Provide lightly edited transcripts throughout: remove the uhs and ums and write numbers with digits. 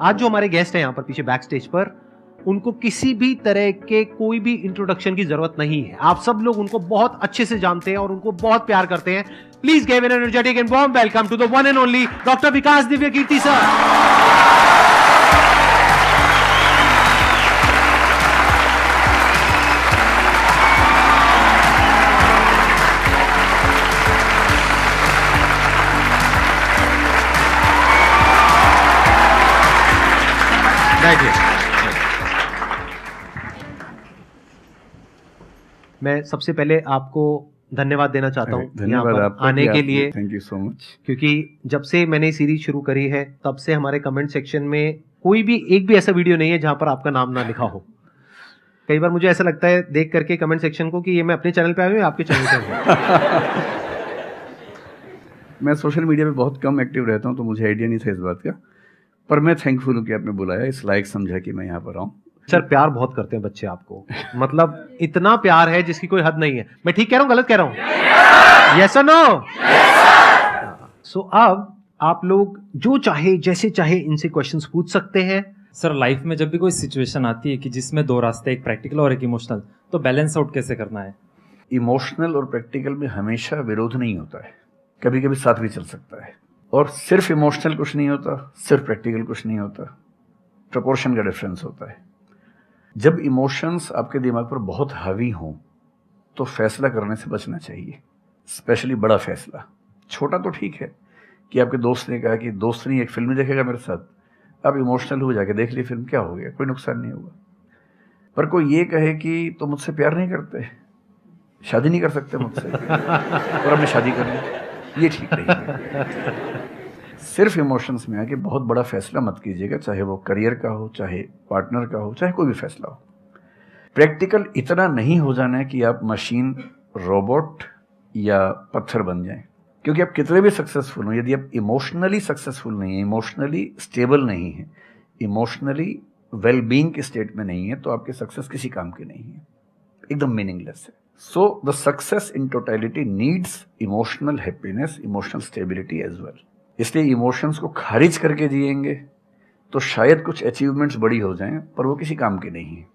आज जो हमारे गेस्ट हैं यहाँ पर पीछे बैक स्टेज पर, उनको किसी भी तरह के कोई भी इंट्रोडक्शन की जरूरत नहीं है। आप सब लोग उनको बहुत अच्छे से जानते हैं और उनको बहुत प्यार करते हैं। Please give an energetic and warm welcome to the one and only doctor Vikas Divya Kirti sir. मैं सबसे पहले आपको धन्यवाद देना चाहता हूँ धन्यवाद आपका आने के लिए। Thank you so much. क्योंकि जब से मैंने सीरीज शुरू करी है तब से हमारे कमेंट सेक्शन में कोई भी एक भी ऐसा वीडियो नहीं है जहां पर आपका नाम ना लिखा हो। कई बार मुझे ऐसा लगता है देख करके कमेंट सेक्शन को कि ये मैं अपने चैनल पे आया हूँ या आपके चैनल पे हूँ। मैं सोशल मीडिया पे बहुत कम एक्टिव रहता हूँ तो मुझे आइडिया नहीं था इस बात का, पर मैं थैंकफुल हूँ कि आपने बुलाया, इस लायक समझा कि मैं यहाँ पर आऊँ। सर प्यार बहुत करते हैं बच्चे आपको, मतलब इतना प्यार है जिसकी कोई हद नहीं है। मैं ठीक कह रहा हूँ गलत कह रहा हूँ? यस और नो? सो अब आप लोग जो चाहे जैसे चाहे इनसे क्वेश्चंस पूछ सकते हैं। सर लाइफ में जब भी कोई सिचुएशन आती है कि जिसमें दो रास्ते, एक प्रैक्टिकल और एक इमोशनल, तो बैलेंस आउट कैसे करना है? इमोशनल और प्रैक्टिकल में हमेशा विरोध नहीं होता है, कभी कभी साथ भी चल सकता है। और सिर्फ इमोशनल कुछ नहीं होता, सिर्फ प्रैक्टिकल कुछ नहीं होता, प्रपोर्शन का डिफरेंस होता है। जब इमोशंस आपके दिमाग पर बहुत हावी हों तो फैसला करने से बचना चाहिए, स्पेशली बड़ा फैसला। छोटा तो ठीक है कि आपके दोस्त ने कहा कि दोस्त नहीं एक फिल्म देखेगा मेरे साथ, आप इमोशनल हो जाके देख ली फिल्म, क्या हो गया, कोई नुकसान नहीं होगा। पर कोई ये कहे कि तो मुझसे प्यार नहीं करते, शादी नहीं कर सकते मुझसे और हमने शादी कर ली, ये ठीक नहीं है। सिर्फ इमोशंस में आके बहुत बड़ा फैसला मत कीजिएगा, चाहे वो करियर का हो, चाहे पार्टनर का हो, चाहे कोई भी फैसला हो। प्रैक्टिकल इतना नहीं हो जाना है कि आप मशीन, रोबोट या पत्थर बन जाएं। क्योंकि आप कितने भी सक्सेसफुल हो, यदि आप इमोशनली सक्सेसफुल नहीं है, इमोशनली स्टेबल नहीं है, इमोशनली वेलबींग के स्टेट में नहीं है, तो आपकी सक्सेस किसी काम की नहीं है, एकदम मीनिंगलेस है। So the success in totality needs emotional happiness, emotional stability as well. इसलिए इमोशंस को खारिज करके जिएंगे तो शायद कुछ अचीवमेंट्स बड़ी हो जाएं, पर वो किसी काम के नहीं है।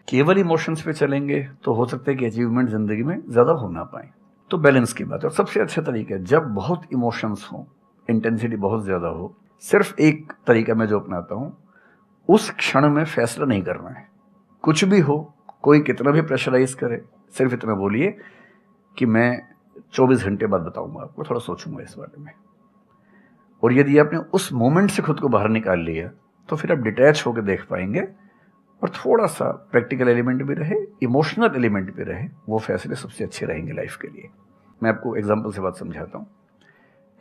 केवल इमोशंस पे चलेंगे तो हो सकता है कि अचीवमेंट जिंदगी में ज्यादा हो ना पाए। तो बैलेंस की बात है। और सबसे अच्छा तरीका है, जब बहुत इमोशंस हो, इंटेंसिटी बहुत ज्यादा हो, सिर्फ एक तरीका मैं जो अपनाता हूं, उस क्षण में फैसला नहीं करना है। कुछ भी हो, कोई कितना भी प्रेशराइज करे, सिर्फ इतना बोलिए कि मैं 24 घंटे बाद बताऊंगा आपको, थोड़ा सोचूंगा इस बारे में। और यदि आपने उस मोमेंट से खुद को बाहर निकाल लिया तो फिर आप डिटैच होकर देख पाएंगे और थोड़ा सा प्रैक्टिकल एलिमेंट भी रहे, इमोशनल एलिमेंट भी रहे, वो फैसले सबसे अच्छे रहेंगे लाइफ के लिए। मैं आपको एग्जांपल से बात समझाता हूँ।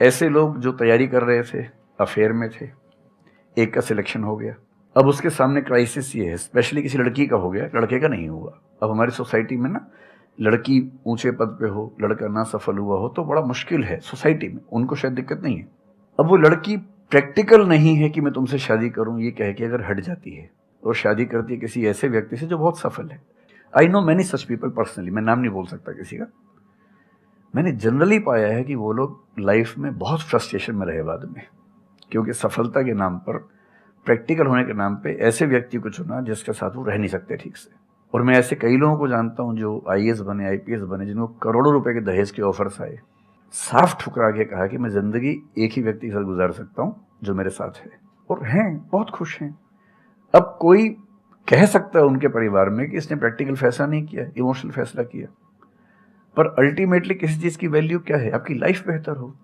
ऐसे लोग जो तैयारी कर रहे थे, अफेयर में थे, एक का सिलेक्शन हो गया, अब उसके सामने क्राइसिस ये है, स्पेशली किसी लड़की का हो गया, लड़के का नहीं हुआ। अब हमारी सोसाइटी में ना, लड़की ऊंचे पद पे हो, लड़का ना सफल हुआ हो तो बड़ा मुश्किल है सोसाइटी में, उनको शायद दिक्कत नहीं है। अब वो लड़की प्रैक्टिकल नहीं है कि मैं तुमसे शादी करूं, ये कह के अगर हट जाती है और शादी करती है किसी ऐसे व्यक्ति से जो बहुत सफल है। I know many such people personally, मैं नाम नहीं बोल सकता किसी का। मैंने जनरली पाया है कि वो लोग लाइफ में बहुत फ्रस्ट्रेशन में रहे बाद में, क्योंकि सफलता के नाम पर, प्रैक्टिकल होने के नाम पे ऐसे व्यक्ति को चुना जिसके साथ वो रह नहीं सकते ठीक से। और मैं ऐसे कई लोगों को जानता हूं जो IAS बने, IPS बने, जिनको करोड़ों रुपए के दहेज के ऑफर्स आए, साफ ठुकरा के कहा कि मैं जिंदगी एक ही व्यक्ति के साथ गुजार सकता हूं जो मेरे साथ है, और हैं, बहुत खुश हैं। अब कोई कह सकता है उनके परिवार में कि इसने प्रैक्टिकल फैसला नहीं किया, इमोशनल फैसला किया, पर अल्टीमेटली किसी चीज की वैल्यू क्या है? आपकी लाइफ बेहतर हो।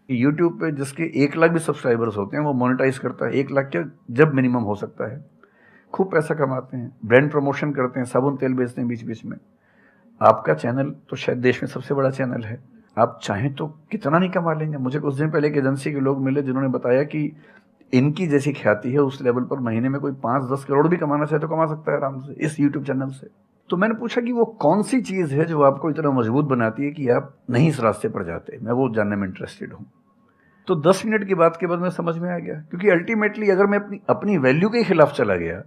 यूट्यूब पे जिसके 1 लाख भी सब्सक्राइबर्स होते हैं वो मोनेटाइज करता है, 1 लाख क्या जब मिनिमम हो सकता है, खूब पैसा कमाते हैं, ब्रांड प्रमोशन करते हैं, साबुन तेल बेचते हैं बीच बीच में। आपका चैनल तो शायद देश में सबसे बड़ा चैनल है, आप चाहें तो कितना नहीं कमा लेंगे। मुझे कुछ दिन पहले एक एजेंसी के लोग मिले जिन्होंने बताया कि इनकी जैसी ख्याति है उस लेवल पर महीने में कोई 5-10 करोड़ भी कमाना चाहे तो कमा सकता है आराम से इस यूट्यूब चैनल से। तो मैंने पूछा कि वो कौन सी चीज है जो आपको इतना मजबूत बनाती है कि आप नहीं इस रास्ते पर जाते। मैं वो जानने में इंटरेस्टेड हूँ। तो 10 मिनट की बात के बाद मैं समझ में आ गया, क्योंकि अल्टीमेटली अगर मैं अपनी वैल्यू के खिलाफ चला गया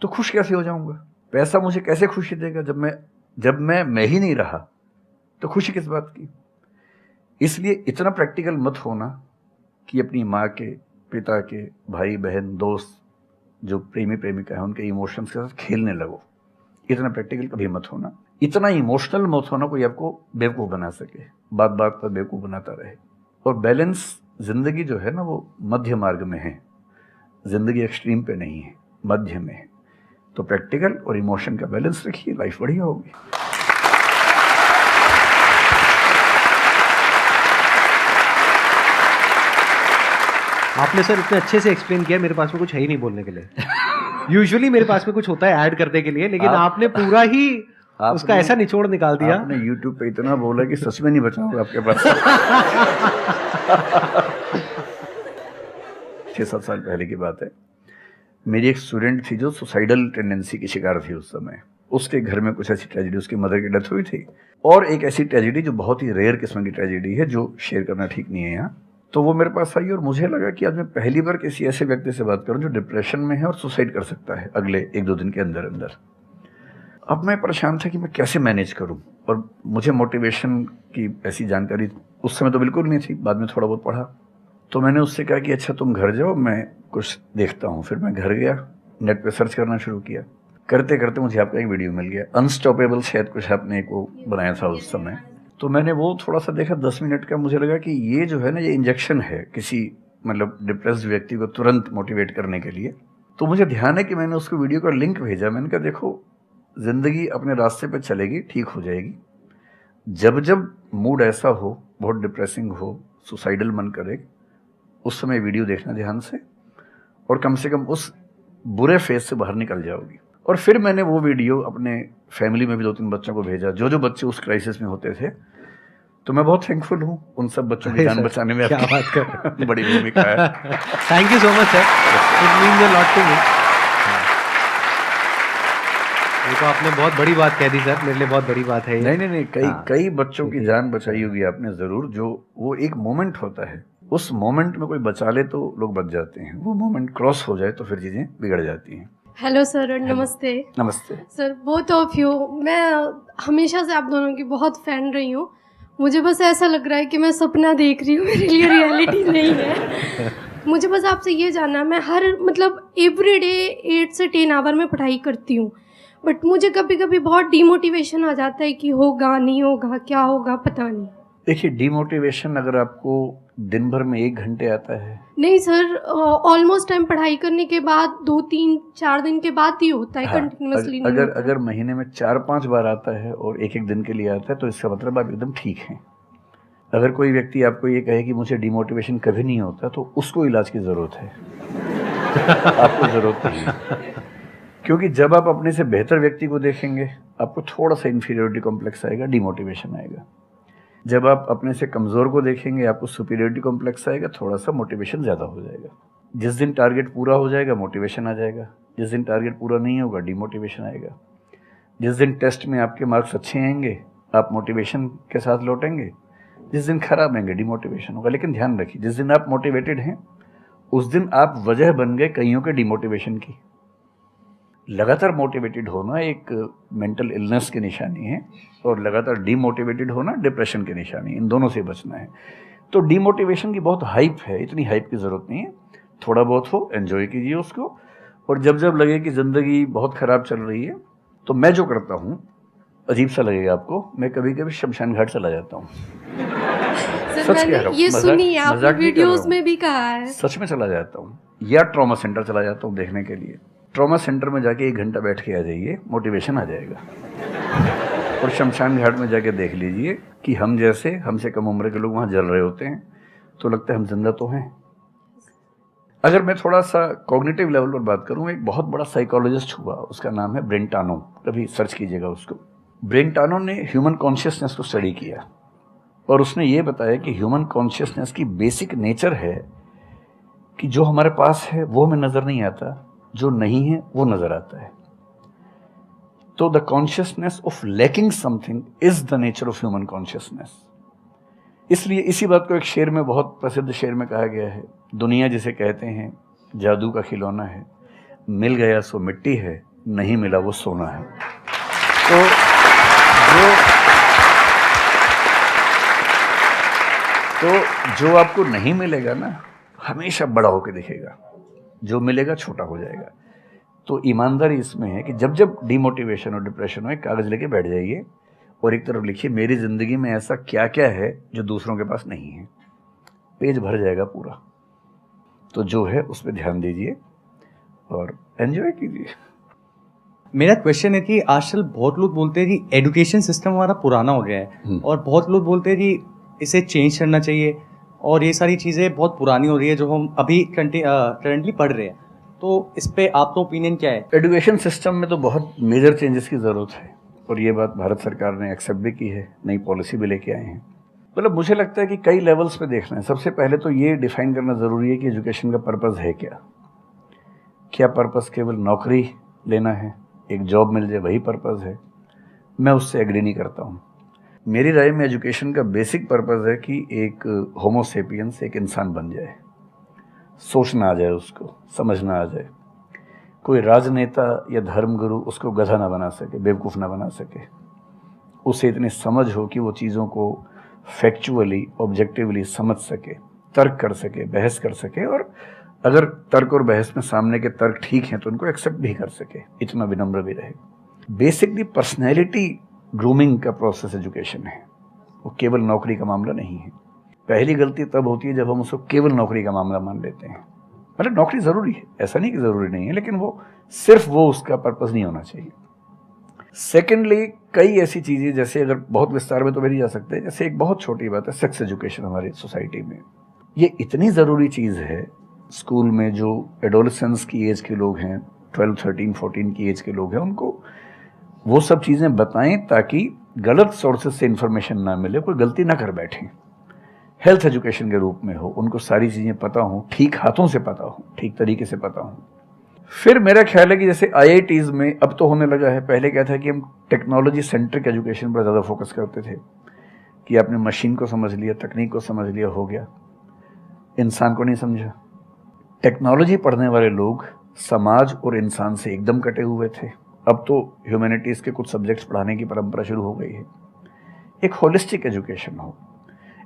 तो खुश कैसे हो जाऊंगा? पैसा मुझे कैसे खुशी देगा जब मैं ही नहीं रहा, तो खुशी किस बात की? इसलिए इतना प्रैक्टिकल मत होना कि अपनी माँ के, पिता के, भाई बहन, दोस्त, जो प्रेमी प्रेमिका है, उनके इमोशंस के साथ खेलने लगो। इतना प्रैक्टिकल कभी मत होना, इतना इमोशनल मत होना कोई आपको बेवकूफ़ बना सके, बात बात पर बेवकूफ़ बनाता रहे। और बैलेंस जिंदगी जो है ना, वो मध्य मार्ग में है, जिंदगी एक्सट्रीम पे नहीं है, मध्य में है। तो प्रैक्टिकल और इमोशन का बैलेंस रखिए, लाइफ बढ़िया होगी। आपने सर इतने अच्छे से एक्सप्लेन किया, मेरे पास में कुछ है ही नहीं बोलने के लिए। यूजुअली मेरे पास में कुछ होता है ऐड करने के लिए, लेकिन आपने पूरा ही उसका ऐसा निचोड़ निकाल दिया। आपने YouTube पे इतना बोला कि सच में नहीं बचा होगा आपके पास। 6-7 साल पहले की बात है, मेरी एक स्टूडेंट थी जो सुसाइडल टेंडेंसी की शिकार थी उस समय। उसके घर में कुछ ऐसी ट्रेजेडी, उसकी मदर की डेथ हुई थी, और एक ऐसी ट्रेजेडी जो बहुत ही रेयर किस्म की ट्रेजेडी है, जो शेयर करना ठीक नहीं है यहाँ। तो वो मेरे पास आई और मुझे लगा कि आज मैं पहली बार किसी ऐसे व्यक्ति से बात करूं जो डिप्रेशन में है और सुसाइड कर सकता है अगले 1-2 दिन के अंदर अंदर। अब मैं परेशान था कि मैं कैसे मैनेज करूं, और मुझे मोटिवेशन की ऐसी जानकारी उस समय तो बिल्कुल नहीं थी, बाद में थोड़ा बहुत पढ़ा। तो मैंने उससे कहा कि अच्छा तुम घर जाओ, मैं कुछ देखता हूँ। फिर मैं घर गया, नेट पे सर्च करना शुरू किया। करते करते मुझे आपका एक वीडियो मिल गया, अनस्टॉपेबल, शायद कुछ आपने एक वो बनाया था उस समय। तो मैंने वो थोड़ा सा देखा, 10 मिनट का। मुझे लगा कि ये जो है ना, ये इंजेक्शन है किसी मतलब डिप्रेस्ड व्यक्ति को तुरंत मोटिवेट करने के लिए। तो मुझे ध्यान है कि मैंने उसको वीडियो का लिंक भेजा। मैंने कहा देखो, जिंदगी अपने रास्ते पे चलेगी, ठीक हो जाएगी। जब जब मूड ऐसा हो, बहुत डिप्रेसिंग हो, सुसाइडल मन करे, उस समय वीडियो देखना ध्यान से, और कम से कम उस बुरे फेज से बाहर निकल जाओगी। और फिर मैंने वो वीडियो अपने फैमिली में भी 2-3 बच्चों को भेजा, जो बच्चे उस क्राइसिस में होते थे। तो मैं बहुत थैंकफुल हूँ उन सब बच्चों की जान बचाने में क्या बात कर बड़ी भूमिका है। Thank you so much sir, it means a lot to me. ये तो आपने बहुत बड़ी बात कह दी सर, मेरे लिए बहुत बड़ी बात है ये। नहीं, कई बच्चों की जान बचाई होगी आपने जरूर। जो वो एक मोमेंट होता है, उस मोमेंट में कोई बचा ले तो लोग बच जाते हैं, वो मोमेंट क्रॉस हो जाए तो फिर चीजें बिगड़ जाती हैं। हेलो सर, नमस्ते। नमस्ते सर, बोथ ऑफ यू, मैं हमेशा से आप दोनों की बहुत फैन रही हूँ। मुझे बस ऐसा लग रहा है कि मैं सपना देख रही हूँ, मेरे लिए रियलिटी नहीं है। मुझे बस आपसे ये जानना, मैं हर मतलब एवरी डे 8 से 10 आवर में पढ़ाई करती हूँ, बट मुझे कभी कभी बहुत डीमोटिवेशन आ जाता है कि होगा नहीं होगा, क्या होगा पता नहीं। देखिए, डीमोटिवेशन अगर आपको दिन भर में 1 घंटे आता है। नहीं सर, ऑलमोस्ट टाइम पढ़ाई करने के बाद 2-3-4 दिन के बाद ही होता है, कंटिन्यूअसली नहीं होता। अगर महीने में 4-5 बार आता है और 1-1 दिन के लिए आता है, तो इसका मतलब आप एकदम ठीक हैं। अगर कोई व्यक्ति आपको ये कहे कि मुझे डिमोटिवेशन कभी नहीं होता, तो उसको इलाज की ज़रूरत है। आपको ज़रूरत नहीं है, क्योंकि जब आप अपने से बेहतर व्यक्ति को देखेंगे, आपको थोड़ा सा इन्फीरियरिटी कॉम्प्लेक्स आएगा, डिमोटिवेशन आएगा। जब आप अपने से कमज़ोर को देखेंगे, आपको सुपीरियरिटी कॉम्प्लेक्स आएगा, थोड़ा सा मोटिवेशन ज़्यादा हो जाएगा। जिस दिन टारगेट पूरा हो जाएगा, मोटिवेशन आ जाएगा। जिस दिन टारगेट पूरा नहीं होगा, डिमोटिवेशन आएगा। जिस दिन टेस्ट में आपके मार्क्स अच्छे आएंगे, आप मोटिवेशन के साथ लौटेंगे। जिस दिन खराब आएंगे, डिमोटिवेशन होगा। लेकिन ध्यान रखिए, जिस दिन आप मोटिवेटेड हैं, उस दिन आप वजह बन गए कईयों के डिमोटिवेशन की। लगातार मोटिवेटेड होना एक मेंटल इलनेस की निशानी है, और लगातार डीमोटिवेटेड होना डिप्रेशन की निशानी है। इन दोनों से बचना है। तो डीमोटिवेशन की बहुत हाइप है, इतनी हाइप की ज़रूरत नहीं है। थोड़ा बहुत हो, एंजॉय कीजिए उसको। और जब जब लगे कि ज़िंदगी बहुत ख़राब चल रही है, तो मैं जो करता हूँ, अजीब सा लगेगा आपको, मैं कभी कभी शमशान घाट चला जाता हूँ। सच कह रहा हूँ, ये सुनी है आपने वीडियोस में भी कहा है। सच में चला जाता हूँ, या ट्रॉमा सेंटर चला जाता हूँ देखने के लिए। ट्रॉमा सेंटर में जाके 1 घंटा बैठ के आ जाइए, मोटिवेशन आ जाएगा। और शमशान घाट में जाके देख लीजिए कि हम जैसे हमसे कम उम्र के लोग वहाँ जल रहे होते हैं, तो लगता है हम जिंदा तो हैं। अगर मैं थोड़ा सा कॉग्निटिव लेवल पर बात करूँ, एक बहुत बड़ा साइकोलॉजिस्ट हुआ, उसका नाम है ब्रेंटानो, कभी सर्च कीजिएगा उसको। ब्रेंटानो ने ह्यूमन कॉन्शियसनेस को स्टडी किया, और उसने ये बताया कि ह्यूमन कॉन्शियसनेस की बेसिक नेचर है कि जो हमारे पास है वो हमें नज़र नहीं आता, जो नहीं है वो नज़र आता है। तो the consciousness of lacking something is the nature of human consciousness. इसलिए इसी बात को एक शेर में, बहुत प्रसिद्ध शेर में कहा गया है, दुनिया जिसे कहते हैं जादू का खिलौना है, मिल गया सो मिट्टी है, नहीं मिला वो सोना है। तो जो आपको नहीं मिलेगा ना, हमेशा बड़ा होकर दिखेगा, जो मिलेगा छोटा हो जाएगा। तो ईमानदारी इसमें है कि जब जब डिमोटिवेशन और डिप्रेशन हो, एक कागज़ लेके बैठ जाइए और एक तरफ लिखिए मेरी ज़िंदगी में ऐसा क्या क्या है जो दूसरों के पास नहीं है। पेज भर जाएगा पूरा। तो जो है उस पर ध्यान दीजिए और एंजॉय कीजिए। मेरा क्वेश्चन है कि आजकल बहुत लोग बोलते हैं कि एजुकेशन सिस्टम हमारा पुराना हो गया है और बहुत लोग बोलते हैं कि इसे चेंज करना चाहिए और ये सारी चीज़ें बहुत पुरानी हो रही है जो हम अभी करंटली पढ़ रहे हैं। तो इस पे आपका ओपिनियन क्या है? एजुकेशन सिस्टम में तो बहुत मेजर चेंजेस की ज़रूरत है और ये बात भारत सरकार ने एक्सेप्ट भी की है, नई पॉलिसी भी लेके आए हैं। मतलब मुझे लगता है कि कई लेवल्स पे देखना है। सबसे पहले तो ये डिफाइन करना ज़रूरी है कि एजुकेशन का पर्पज़ है क्या। क्या पर्पज़ केवल नौकरी लेना है, एक जॉब मिल जाए, वही पर्पज़ है? मैं उससे एग्री नहीं करता हूँ। मेरी राय में एजुकेशन का बेसिक पर्पज़ है कि एक होमो सेपियंस एक इंसान बन जाए, सोचना आ जाए, उसको समझना आ जाए। कोई राजनेता या धर्मगुरु उसको गधा ना बना सके, बेवकूफ़ ना बना सके। उसे इतनी समझ हो कि वो चीज़ों को फैक्चुअली, ऑब्जेक्टिवली समझ सके, तर्क कर सके, बहस कर सके और अगर तर्क और बहस में सामने के तर्क ठीक हैं तो उनको एक्सेप्ट भी कर सके, इतना विनम्र भी रहे। बेसिकली पर्सनैलिटी ग्रूमिंग का प्रोसेस एजुकेशन है, वो केवल नौकरी का मामला नहीं है। पहली गलती तब होती है जब हम उसको केवल नौकरी का मामला मान लेते हैं। मतलब नौकरी ज़रूरी है, ऐसा नहीं कि ज़रूरी नहीं है, लेकिन वो सिर्फ वो उसका पर्पज़ नहीं होना चाहिए। सेकेंडली, कई ऐसी चीज़ें जैसे अगर बहुत विस्तार में तो मेरी जा सकते हैं, जैसे एक बहुत छोटी बात है सेक्स एजुकेशन हमारी सोसाइटी में। ये इतनी ज़रूरी चीज़ है। स्कूल में जो एडोलेसेंस की एज के लोग हैं, 12, 13, 14 की एज के लोग हैं, उनको वो सब चीज़ें बताएं ताकि गलत सोर्सेज से इंफॉर्मेशन ना मिले, कोई गलती ना कर बैठें। हेल्थ एजुकेशन के रूप में हो, उनको सारी चीज़ें पता हों, ठीक हाथों से पता हो, ठीक तरीके से पता हो। फिर मेरा ख्याल है कि जैसे IITs में अब तो होने लगा है, पहले क्या था कि हम टेक्नोलॉजी सेंट्रिक एजुकेशन पर ज़्यादा फोकस करते थे कि आपने मशीन को समझ लिया, तकनीक को समझ लिया, हो गया, इंसान को नहीं समझा। टेक्नोलॉजी पढ़ने वाले लोग समाज और इंसान से एकदम कटे हुए थे। अब तो ह्यूमैनिटीज़ के कुछ सब्जेक्ट्स पढ़ाने की परंपरा शुरू हो गई है। एक होलिस्टिक एजुकेशन हो।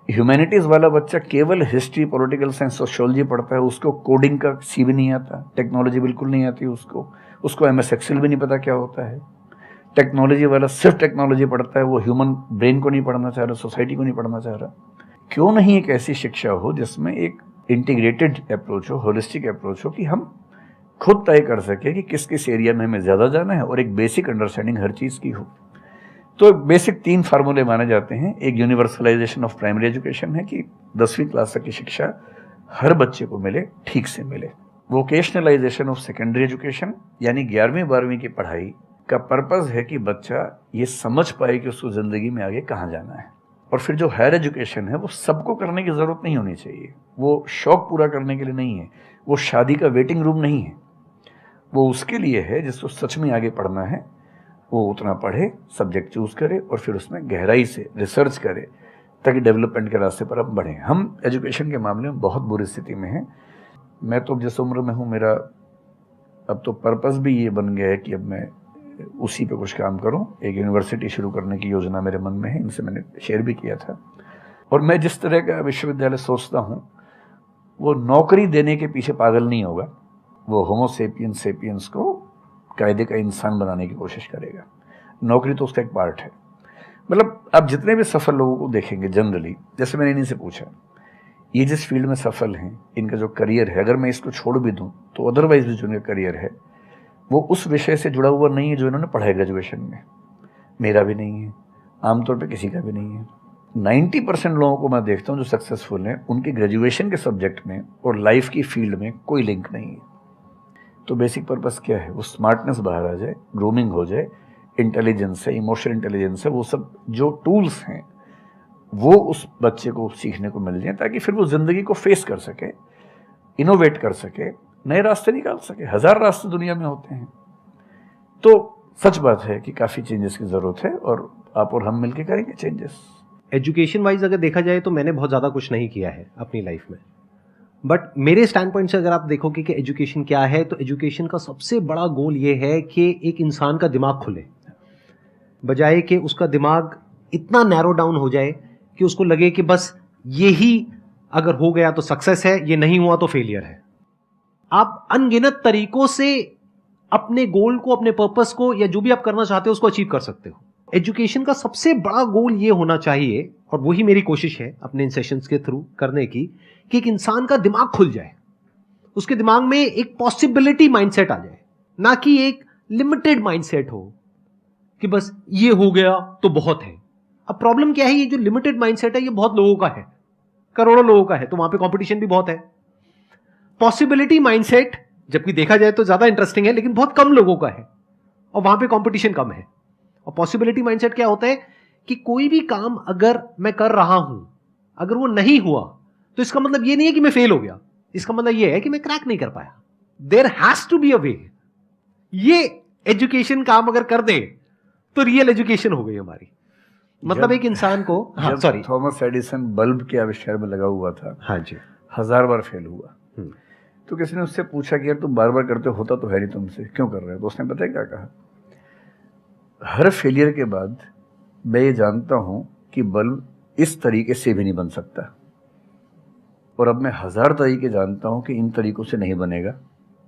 ह्यूमैनिटीज़ वाला बच्चा केवल हिस्ट्री, पॉलिटिकल साइंस, सोशियोलॉजी पढ़ता है, उसको कोडिंग का सी भी नहीं आता, टेक्नोलॉजी बिल्कुल नहीं आती उसको MS एक्सेल भी नहीं पता क्या होता है। टेक्नोलॉजी वाला सिर्फ टेक्नोलॉजी पढ़ता है, वो ह्यूमन ब्रेन को नहीं पढ़ना चाह रहा, सोसाइटी को नहीं पढ़ना चाह रहा। क्यों नहीं एक ऐसी शिक्षा हो जिसमें एक इंटीग्रेटेड अप्रोच हो, होलिस्टिक अप्रोच हो कि हम खुद तय कर सके कि किस किस एरिया में हमें ज़्यादा जाना है और एक बेसिक अंडरस्टैंडिंग हर चीज़ की हो। तो बेसिक 3 फार्मूले माने जाते हैं। एक यूनिवर्सलाइजेशन ऑफ प्राइमरी एजुकेशन है कि 10वीं क्लास तक की शिक्षा हर बच्चे को मिले, ठीक से मिले। वोकेशनलाइजेशन ऑफ सेकेंडरी एजुकेशन यानी 11वीं 12वीं की पढ़ाई का पर्पज़ है कि बच्चा ये समझ पाए कि उसको ज़िंदगी में आगे कहाँ जाना है। और फिर जो हायर एजुकेशन है वो सबको करने की ज़रूरत नहीं होनी चाहिए, वो शौक पूरा करने के लिए नहीं है, वो शादी का वेटिंग रूम नहीं है, वो उसके लिए है जिसको सच में आगे पढ़ना है। वो उतना पढ़े, सब्जेक्ट चूज़ करे और फिर उसमें गहराई से रिसर्च करे ताकि डेवलपमेंट के रास्ते पर अब बढ़ें। हम एजुकेशन के मामले में बहुत बुरी स्थिति में हैं। मैं तो जिस उम्र में हूँ, मेरा अब तो पर्पज़ भी ये बन गया है कि अब मैं उसी पे कुछ काम करूँ। एक यूनिवर्सिटी शुरू करने की योजना मेरे मन में है, इनसे मैंने शेयर भी किया था। और मैं जिस तरह का विश्वविद्यालय सोचता हूँ वो नौकरी देने के पीछे पागल नहीं होगा, वो होमो सेपियंस को कायदे का इंसान बनाने की कोशिश करेगा। नौकरी तो उसका एक पार्ट है। मतलब आप जितने भी सफल लोगों को देखेंगे जनरली, जैसे मैंने इन्हीं से पूछा, ये जिस फील्ड में सफल हैं, इनका जो करियर है, अगर मैं इसको छोड़ भी दूं तो अदरवाइज भी जो इनका करियर है वो उस विषय से जुड़ा हुआ नहीं है जो इन्होंने पढ़ा है ग्रेजुएशन में। मेरा भी नहीं है, आमतौर पे किसी का भी नहीं है। 90% लोगों को मैं देखता हूँ जो सक्सेसफुल हैं, उनके ग्रेजुएशन के सब्जेक्ट में और लाइफ की फील्ड में कोई लिंक नहीं है। तो बेसिक पर्पस क्या है? वो स्मार्टनेस बाहर आ जाए, ग्रूमिंग हो जाए, इंटेलिजेंस है, इमोशनल इंटेलिजेंस है, वो सब जो टूल्स हैं वो उस बच्चे को सीखने को मिल जाए ताकि फिर वो ज़िंदगी को फेस कर सके, इनोवेट कर सके, नए रास्ते निकाल सके। 1000 रास्ते दुनिया में होते हैं। तो सच बात है कि काफ़ी चेंजेस की ज़रूरत है और आप और हम मिलकर करेंगे चेंजेस। एजुकेशन वाइज अगर देखा जाए तो मैंने बहुत ज़्यादा कुछ नहीं किया है अपनी लाइफ में, बट मेरे स्टैंड पॉइंट से अगर आप देखोगे कि एजुकेशन क्या है, तो एजुकेशन का सबसे बड़ा गोल ये है कि एक इंसान का दिमाग खुले, बजाय कि उसका दिमाग इतना नैरो डाउन हो जाए कि उसको लगे कि बस यही अगर हो गया तो सक्सेस है, ये नहीं हुआ तो फेलियर है। आप अनगिनत तरीकों से अपने गोल को, अपने पर्पस को, या जो भी आप करना चाहते हो उसको अचीव कर सकते हो। एजुकेशन का सबसे बड़ा गोल ये होना चाहिए, और वही मेरी कोशिश है अपने इन सेशंस के थ्रू करने की, कि एक इंसान का दिमाग खुल जाए, उसके दिमाग में एक पॉसिबिलिटी माइंडसेट आ जाए, ना कि एक लिमिटेड माइंडसेट हो कि बस ये हो गया तो बहुत है। अब प्रॉब्लम क्या है, ये जो लिमिटेड माइंडसेट है ये बहुत लोगों का है, करोड़ों लोगों का है, तो वहां पे कंपटीशन भी बहुत है। पॉसिबिलिटी माइंडसेट जबकि देखा जाए तो ज्यादा इंटरेस्टिंग है, लेकिन बहुत कम लोगों का है और वहां पे कंपटीशन कम है। और पॉसिबिलिटी माइंडसेट क्या होता है कि कोई भी काम अगर मैं कर रहा हूं, अगर वो नहीं हुआ तो इसका मतलब ये नहीं है कि मैं फेल हो गया, इसका मतलब ये है कि मैं क्रैक नहीं कर पाया। There has to be a way. ये एजुकेशन काम अगर कर दे तो रियल एजुकेशन हो गई हमारी। मतलब एक इंसान को, हाँ सॉरी, थॉमस एडिसन बल्ब के आविष्कार में लगा हुआ था, हाँ जी, 1000 बार फेल हुआ। तो किसी ने उससे पूछा कि यार तुम बार बार करते होता तो है नहीं तुमसे, क्यों कर रहे हो? तो उसने पता है क्या कहा, हर फेलियर के बाद मैं ये जानता हूं कि बल्ब इस तरीके से भी नहीं बन सकता, और अब मैं 1000 तरीके जानता हूं कि इन तरीकों से नहीं बनेगा,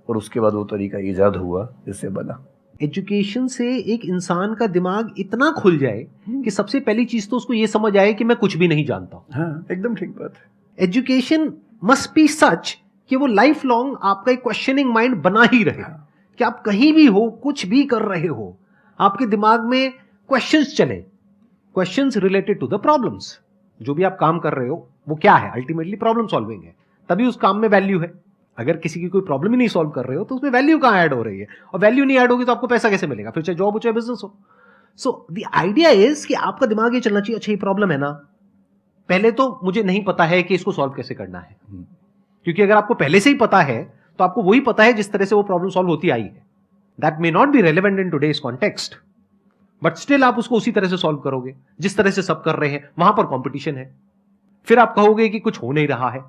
और उसके बाद वो तरीका ईजाद हुआ जिससे बना। एजुकेशन से एक इंसान का दिमाग इतना खुल जाए कि सबसे पहली चीज तो उसको ये समझ आए कि मैं कुछ भी नहीं जानता हूं। हाँ, एकदम ठीक बात है। एजुकेशन मस्ट बी सच कि वो लाइफ लॉन्ग आपका एक क्वेश्चनिंग माइंड बना ही रहे, कि आप कहीं भी हो, कुछ भी कर रहे हो, आपके दिमाग में क्वेश्चंस चले, questions related to the problems. जो भी आप काम कर रहे हो वो क्या है, अल्टीमेटली प्रॉब्लम सॉल्विंग है, तभी उस काम में वैल्यू है। अगर किसी की कोई प्रॉब्लम ही नहीं सॉल्व कर रहे हो तो उसमें वैल्यू कहां ऐड हो रही है, और वैल्यू नहीं ऐड होगी तो आपको पैसा कैसे मिलेगा, फिर चाहे जॉब हो चाहे बिजनेस हो। सो द आइडिया इज कि आपका दिमाग ये चलना चाहिए, अच्छा ये प्रॉब्लम है ना, पहले तो मुझे नहीं पता है कि इसको सॉल्व कैसे करना है, क्योंकि अगर आपको पहले से ही पता है तो आपको वही पता है जिस तरह से वो प्रॉब्लम सॉल्व होती आई है। That may not be relevant in today's context, but still आप उसको उसी तरह से सॉल्व करोगे जिस तरह से सब कर रहे हैं। वहां पर कंपटीशन है, फिर आप कहोगे कि कुछ हो नहीं रहा है।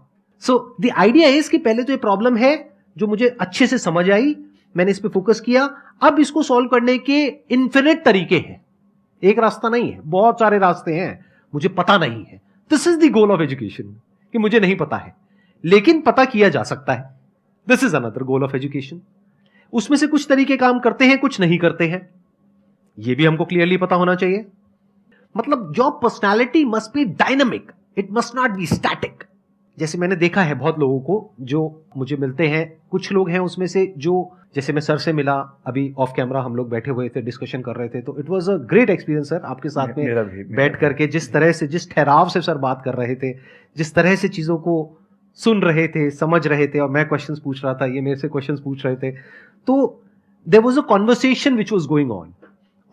सो द आइडिया इज कि पहले तो ये प्रॉब्लम है जो मुझे अच्छे से समझ आई, मैंने इस पे फोकस किया, अब इसको सॉल्व करने के इन्फिनिट तरीके हैं, एक रास्ता नहीं है, बहुत सारे रास्ते हैं, मुझे पता नहीं है। This is the goal of education, कि मुझे नहीं पता है लेकिन पता किया जा सकता है। This is another goal of education. उसमें से कुछ तरीके काम करते हैं, कुछ नहीं करते हैं, यह भी हमको क्लियरली पता होना चाहिए। मतलब your personality must be dynamic, it must not be static. जैसे मैंने देखा है बहुत लोगों को जो मुझे मिलते हैं, कुछ लोग हैं उसमें से जो, जैसे मैं सर से मिला अभी ऑफ कैमरा, हम लोग बैठे हुए थे, डिस्कशन कर रहे थे, तो it was a great experience sir, आपके साथ में बैठ करके जिस तरह से, जिस ठहराव से सर बात कर रहे थे, जिस तरह से चीजों को सुन रहे थे, समझ रहे थे, और मैं क्वेश्चंस पूछ रहा था, ये मेरे से क्वेश्चंस पूछ रहे थे, तो there was a conversation which was going on.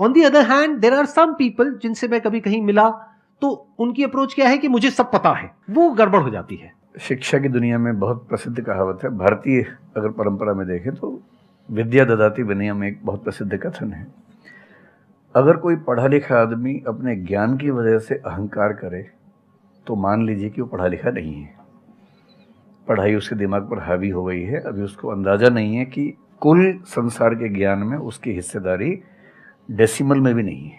On the other hand there are some people जिनसे मैं कभी कहीं मिला तो उनकी अप्रोच क्या है कि मुझे सब पता है, वो गड़बड़ हो जाती है। शिक्षा की दुनिया में बहुत प्रसिद्ध कहावत है, भारतीय अगर परंपरा में देखें तो विद्या ददाति विनयम एक बहुत प्रसिद्ध कथन है। अगर कोई पढ़ा लिखा आदमी अपने ज्ञान की वजह से अहंकार करे तो मान लीजिए कि वो पढ़ा लिखा नहीं है, पढ़ाई उसके दिमाग पर हावी हो गई है, अभी उसको अंदाजा नहीं है कि कुल संसार के ज्ञान में उसकी हिस्सेदारी डेसिमल में भी नहीं है।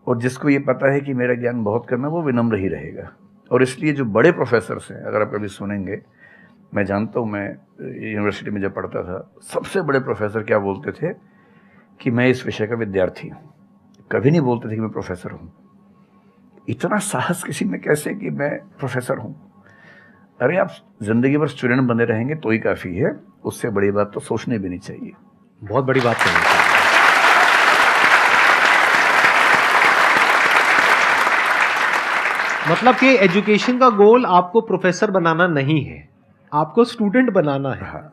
और जिसको ये पता है कि मेरा ज्ञान बहुत कम है वो विनम्र ही रहेगा। और इसलिए जो बड़े प्रोफेसर्स हैं, अगर आप कभी सुनेंगे, मैं जानता हूँ, मैं यूनिवर्सिटी में जब पढ़ता था, सबसे बड़े प्रोफेसर क्या बोलते थे कि मैं इस विषय का विद्यार्थी हूँ, कभी नहीं बोलते थे कि मैं प्रोफेसर हूँ। इतना साहस किसी में कैसे कि मैं प्रोफेसर हूँ? अरे आप जिंदगी भर स्टूडेंट बने रहेंगे तो ही काफ़ी है, उससे बड़ी बात तो सोचने भी नहीं चाहिए। बहुत बड़ी बात है। मतलब कि एजुकेशन का गोल आपको प्रोफेसर बनाना नहीं है, आपको स्टूडेंट बनाना है। हाँ।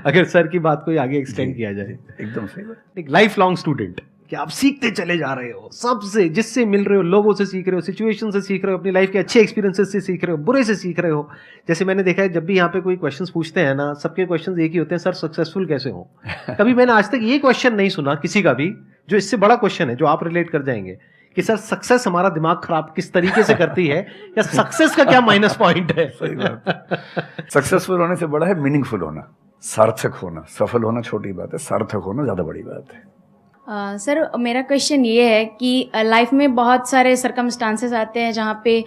अगर सर की बात को आगे एक्सटेंड किया जाए, एकदम सही बात। एक लाइफ लॉन्ग स्टूडेंट, कि आप सीखते चले जा रहे हो, सबसे जिससे मिल रहे हो, लोगों से सीख रहे हो, सिचुएशन से सीख रहे हो, अपनी लाइफ के अच्छे एक्सपीरियंसेस से सीख रहे हो, बुरे से सीख रहे हो। जैसे मैंने देखा है जब भी यहाँ पे कोई क्वेश्चंस पूछते हैं ना, सबके क्वेश्चंस एक ही होते हैं, सर सक्सेसफुल कैसे हो। कभी मैंने आज तक ये क्वेश्चन नहीं सुना किसी का भी जो इससे बड़ा क्वेश्चन है, जो आप रिलेट कर जाएंगे कि सर सक्सेस हमारा दिमाग खराब किस तरीके से करती है, या सक्सेस का क्या माइनस पॉइंट है। सही बात। सक्सेसफुल होने से बड़ा है मीनिंगफुल होना, सार्थक होना। सफल होना छोटी बात है, सार्थक होना ज्यादा बड़ी बात है। सर मेरा क्वेश्चन ये है कि लाइफ में बहुत सारे सर्कमस्टांसेस आते हैं जहाँ पे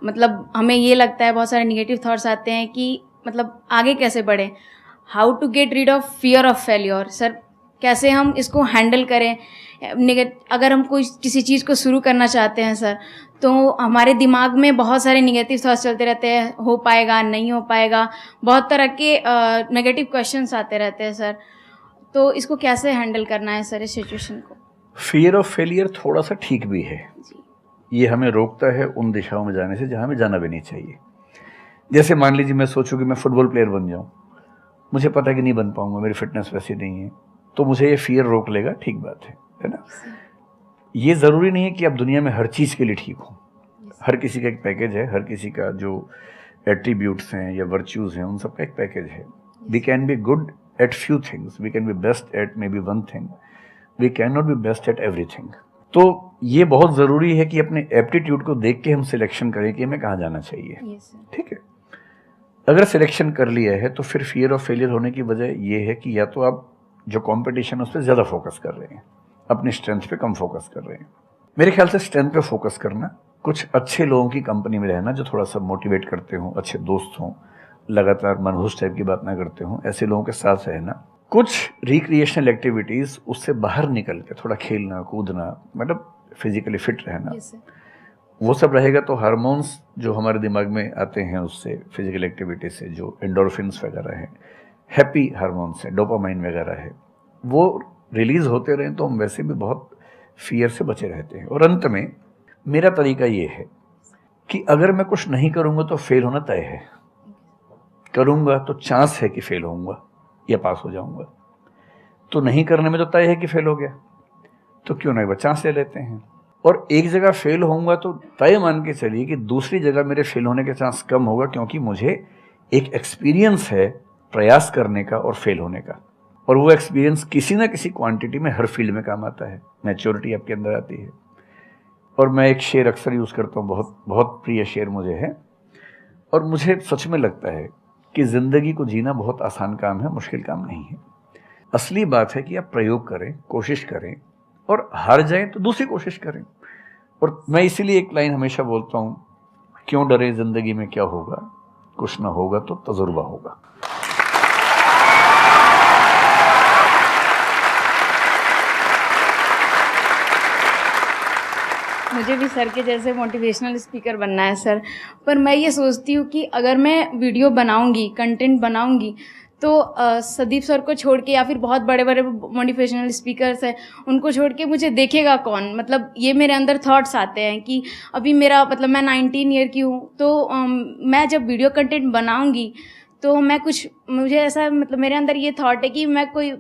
मतलब हमें ये लगता है, बहुत सारे निगेटिव थॉट्स आते हैं कि मतलब आगे कैसे बढ़े, how to get rid of fear of failure. Sir कैसे हम इसको हैंडल करें, अगर हम कोई किसी चीज़ को शुरू करना चाहते हैं सर, तो हमारे दिमाग में बहुत सारे निगेटिव थॉट्स चलते रहते हैं, हो पाएगा नहीं हो पाएगा, बहुत तरह के नेगेटिव क्वेश्चंस आते रहते हैं सर, तो इसको कैसे हैंडल करना है सर इस सिचुएशन को? फियर ऑफ फेलियर थोड़ा सा ठीक भी है जी। ये हमें रोकता है उन दिशाओं में जाने से जहाँ हमें जाना भी नहीं चाहिए। जैसे मान लीजिए मैं सोचूं कि मैं फुटबॉल प्लेयर बन जाऊं, मुझे पता है कि नहीं बन पाऊंगा, मेरी फिटनेस वैसी नहीं है, तो मुझे ये फियर रोक लेगा, ठीक बात है ना। ये ज़रूरी नहीं है कि आप दुनिया में हर चीज़ के लिए ठीक हो। हर किसी का एक पैकेज है, हर किसी का जो एट्रीब्यूट्स हैं या वर्च्यूज़ हैं उन सब का एक पैकेज है। We can be good at few things, we can be best at maybe one thing, we can not be best at everything. तो ये बहुत ज़रूरी है कि अपने एप्टीट्यूड को देख के हम सिलेक्शन करें कि हमें कहाँ जाना चाहिए। ठीक है, अगर सिलेक्शन कर लिया है तो फिर फियर ऑफ फेलियर होने की वजह ये है कि या तो आप जो कंपटीशन है उस पर ज़्यादा फोकस कर रहे हैं, अपनी स्ट्रेंथ पे कम फोकस कर रहे हैं। मेरे ख्याल से स्ट्रेंथ पे फोकस करना, कुछ अच्छे लोगों की कंपनी में रहना जो थोड़ा सा मोटिवेट करते हों, अच्छे दोस्त हों, लगातार मनहूस टाइप की बात ना करते हों, ऐसे लोगों के साथ रहना, कुछ रिक्रिएशनल एक्टिविटीज़ उससे बाहर निकल के थोड़ा खेलना कूदना, मतलब फिजिकली फिट रहना, वो सब रहेगा तो हार्मोन्स जो हमारे दिमाग में आते हैं उससे, फिजिकल एक्टिविटी से, जो एंडोर्फिन्स वगैरह हैं, हैप्पी हार्मोन्स हैं, डोपामाइन वगैरह है, वो रिलीज होते रहें तो हम वैसे भी बहुत फियर से बचे रहते हैं। और अंत में मेरा तरीका ये है कि अगर मैं कुछ नहीं करूँगा तो फेल होना तय है, करूँगा तो चांस है कि फेल होऊंगा या पास हो जाऊँगा, तो नहीं करने में तो तय है कि फेल हो गया, तो क्यों ना एक बार चांस ले लेते हैं। और एक जगह फेल होऊंगा तो तय मान के चलिए कि दूसरी जगह मेरे फेल होने के चांस कम होगा, क्योंकि मुझे एक एक्सपीरियंस है प्रयास करने का और फेल होने का, और वो एक्सपीरियंस किसी ना किसी क्वांटिटी में हर फील्ड में काम आता है, मैच्योरिटी आपके अंदर आती है। और मैं एक शेर अक्सर यूज़ करता हूँ, बहुत बहुत प्रिय शेर मुझे है, और मुझे सच में लगता है कि ज़िंदगी को जीना बहुत आसान काम है, मुश्किल काम नहीं है। असली बात है कि आप प्रयोग करें, कोशिश करें, और हार जाएं तो दूसरी कोशिश करें। और मैं इसीलिए एक लाइन हमेशा बोलता हूँ, क्यों डरे, ज़िंदगी में क्या होगा, कुछ ना होगा तो तजुर्बा होगा। मुझे भी सर के जैसे मोटिवेशनल स्पीकर बनना है सर, पर मैं ये सोचती हूँ कि अगर मैं वीडियो बनाऊँगी, कंटेंट बनाऊँगी, तो सदीप सर को छोड़ के या फिर बहुत बड़े बड़े मोटिवेशनल स्पीकर्स हैं उनको छोड़ के मुझे देखेगा कौन। मतलब ये मेरे अंदर थॉट्स आते हैं कि अभी मेरा मतलब मैं 19 ईयर की हूँ, तो मैं जब वीडियो कंटेंट बनाऊँगी तो मैं कुछ, मुझे ऐसा मतलब मेरे अंदर ये थॉट है कि मैं कोई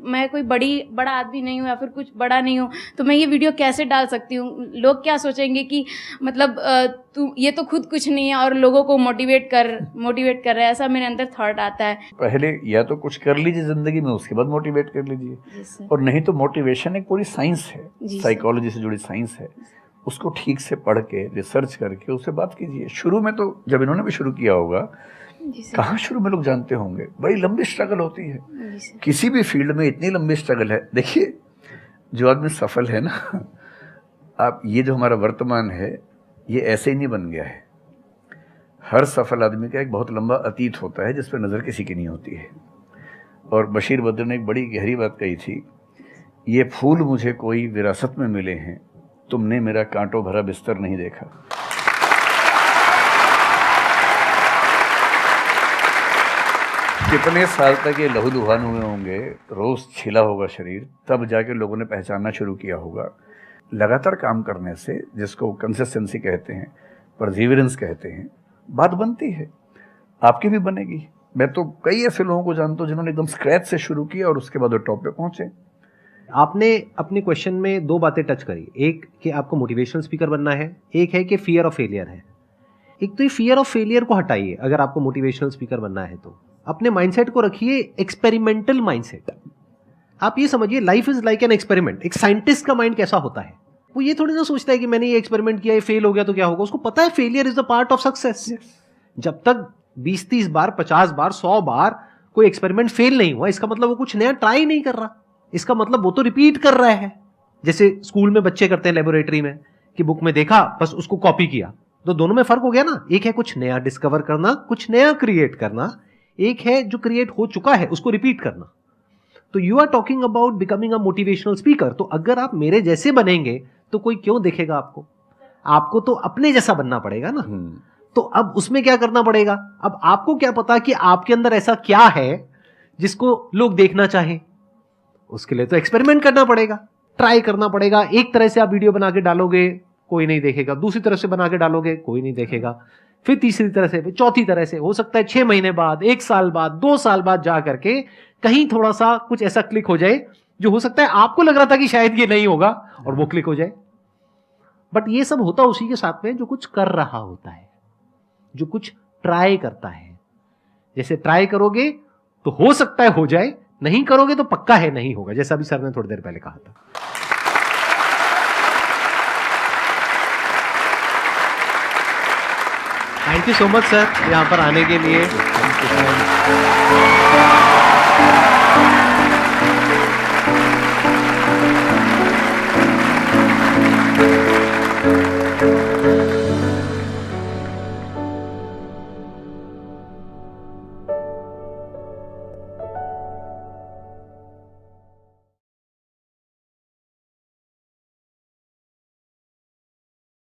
बड़ा आदमी नहीं हूँ या फिर कुछ बड़ा नहीं हूँ, तो मैं ये वीडियो कैसे डाल सकती हूँ, लोग क्या सोचेंगे कि मतलब तू ये तो खुद कुछ नहीं है और लोगों को मोटिवेट कर रहा है, ऐसा मेरे अंदर थॉट आता है। पहले या तो कुछ कर लीजिए ज़िंदगी में, उसके बाद मोटिवेट कर लीजिए, और नहीं तो मोटिवेशन एक पूरी साइंस है, साइकोलॉजी से जुड़ी साइंस है, उसको ठीक से पढ़ के रिसर्च करके उससे बात कीजिए। शुरू में तो जब इन्होंने भी शुरू किया होगा, कहाँ शुरू में लोग जानते होंगे, बड़ी लंबी स्ट्रगल होती है, किसी भी फील्ड में इतनी लंबी स्ट्रगल है। देखिए जो आदमी सफल है ना, आप ये जो हमारा वर्तमान है ये ऐसे ही नहीं बन गया है। हर सफल आदमी का एक बहुत लंबा अतीत होता है जिस पर नज़र किसी की नहीं होती है। और बशीर बद्र ने एक बड़ी गहरी बात कही थी, ये फूल मुझे कोई विरासत में मिले हैं, तुमने मेरा कांटों भरा बिस्तर नहीं देखा। कितने साल तक ये लहूलुहान हुए होंगे, रोज़ छिला होगा शरीर, तब जाके लोगों ने पहचानना शुरू किया होगा। लगातार काम करने से, जिसको कंसिस्टेंसी कहते हैं, परसिवरेंस कहते हैं, बात बनती है, आपकी भी बनेगी। मैं तो कई ऐसे लोगों को जानता हूँ जिन्होंने एकदम स्क्रैच से शुरू किया और उसके बाद वो टॉप पे पहुंचे। आपने अपने क्वेश्चन में दो बातें टच करी, एक कि आपको मोटिवेशनल स्पीकर बनना है, एक है कि फियर ऑफ फेलियर है। एक तो ये फियर ऑफ फेलियर को हटाइए, अगर आपको मोटिवेशनल स्पीकर बनना है तो अपने माइंडसेट को रखिए एक्सपेरिमेंटल माइंडसेट। आप ये समझिए life is like an experiment. एक साइंटिस्ट का माइंड कैसा होता है, वो ये थोड़ी ना सोचता है कि मैंने ये एक्सपेरिमेंट किया, ये फेल हो गया तो क्या होगा। उसको पता है failure is the part of success. जब तक 20-30 बार, 50 बार, 100 बार कोई एक्सपेरिमेंट फेल नहीं हुआ, इसका मतलब वो कुछ नया ट्राई नहीं कर रहा, इसका मतलब वो तो रिपीट कर रहा है। जैसे स्कूल में बच्चे करते हैं लेबोरेटरी में कि बुक में देखा बस उसको कॉपी किया, तो दोनों में फर्क हो गया ना। एक है कुछ नया डिस्कवर करना, कुछ नया क्रिएट करना, एक है जो क्रिएट हो चुका है उसको रिपीट करना। तो you are talking about becoming a motivational speaker. तो अगर आप मेरे जैसे बनेंगे तो कोई क्यों देखेगा आपको? आपको तो अपने जैसा बनना पड़ेगा ना। तो अब उसमें क्या करना पड़ेगा? अब आपको क्या पता कि आपके अंदर ऐसा क्या है जिसको लोग देखना चाहें? उसके लिए तो एक्सपेरिमेंट करना पड़ेगा, ट्राई करना पड़ेगा। एक तरह से आप वीडियो बना के डालोगे, कोई नहीं देखेगा। दूसरी तरह से बना के डालोगे, कोई नहीं देखेगा। फिर तीसरी तरह से, फिर चौथी तरह से, हो सकता है 6 महीने बाद, 1 साल बाद, 2 साल बाद जा करके कहीं थोड़ा सा कुछ ऐसा क्लिक हो जाए जो हो सकता है आपको लग रहा था कि शायद ये नहीं होगा और वो क्लिक हो जाए। बट ये सब होता उसी के साथ में जो कुछ कर रहा होता है, जो कुछ ट्राई करता है। जैसे ट्राई करोगे तो हो सकता है हो जाए, नहीं करोगे तो पक्का है नहीं होगा, जैसा भी सर ने थोड़ी देर पहले कहा था। Thank you so much sir, यहां पर आने के लिए।